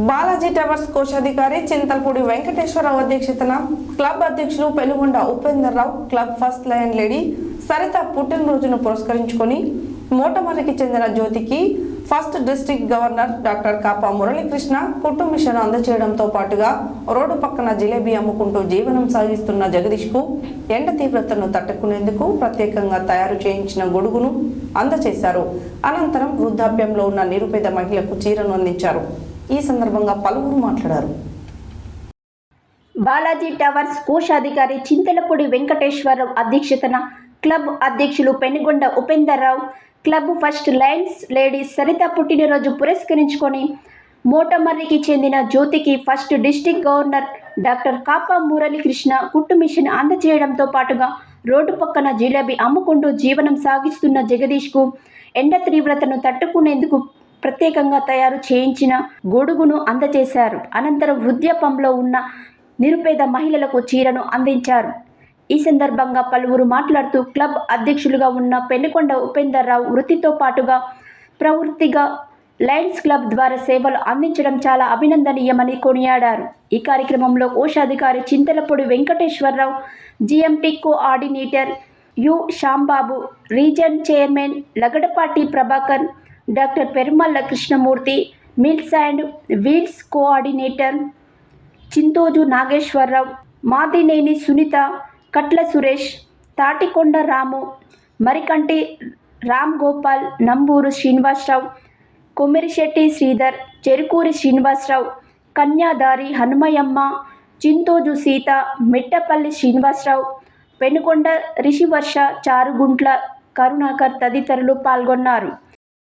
Balaji towers కోశాధికారి చింతలపూడి వెంకటేశ్వరరావు అధ్యక్షతన club అధ్యక్షులు Penugonda Upender Rao, club first lion lady Saritha పుట్టినరోజును పురస్కరించుకొని మోటమర్రికి చెందిన జ్యోతికి first district governor doctor Kapa Muralikrishna కుట్టు మిషన్ అందజేయడంతో పాటుగా రోడ్డు పక్కన జిలేబీ అమ్ముకుంటూ జీవనం సాగిస్తున్న జగదీష్కు ఎండ తీవ్రతను తట్టుకునేందుకు ప్రత్యేకంగా తయారు చేయించిన గొడుగును అందజేశారు. అనంతరం వృద్ధాప్యంలో ఉన్న నిరుపేద మహిళకు చీరను అందించారు. ఈ సందర్భంగా పలువురు మాట్లాడారు. బాలాజీ టవర్స్ కోశాధికారి చింతలపూడి వెంకటేశ్వరరావు అధ్యక్షతన క్లబ్ అధ్యక్షులు Penugonda Upender Rao, club first lions lady Saritha పుట్టినరోజు పురస్కరించుకొని మోటమర్రికి చెందిన జ్యోతికి first district governor doctor Kapa Muralikrishna కుట్టు మిషన్ అందజేయడంతో పాటుగా రోడ్డు పక్కన జిలేబీ అమ్ముకుంటూ జీవనం సాగిస్తున్న జగదీష్కు ఎండ తీవ్రతను తట్టుకునేందుకు ప్రత్యేకంగా తయారు చేయించిన గొడుగును అందజేశారు. అనంతరం వృద్ధాప్యంలో ఉన్న నిరుపేద మహిళలకు చీరను అందించారు. ఈ సందర్భంగా పలువురు మాట్లాడుతూ క్లబ్ అధ్యక్షులుగా ఉన్న పెనుకొండ ఉపేందర్ రావు వృత్తితో పాటుగా ప్రవృత్తిగా లయన్స్ క్లబ్ ద్వారా సేవలు అందించడం చాలా అభినందనీయమని కొనియాడారు. ఈ కార్యక్రమంలో కోశాధికారి Chintalapudi Venkateswararao, GMT coordinator U Shyambabu, region chairman Lagadapati Prabhakar, doctor Perumalla Krishnamurthy, mills and wheels coordinator Chintoju Nageswararao, Madineni Sunitha, Katla Suresh, Tatikonda Ramu, Marikanti Ram Gopal, Namburu Srinivasarao, Komirisetti Sridhar, Cherukuri Srinivasarao, Kanyadari Hanumayamma, Chintoju Seetha, Mittapalli Srinivasarao, Penukonda Rishivarsha, Charugunta Karunakar తదితరులు పాల్గొన్నారు.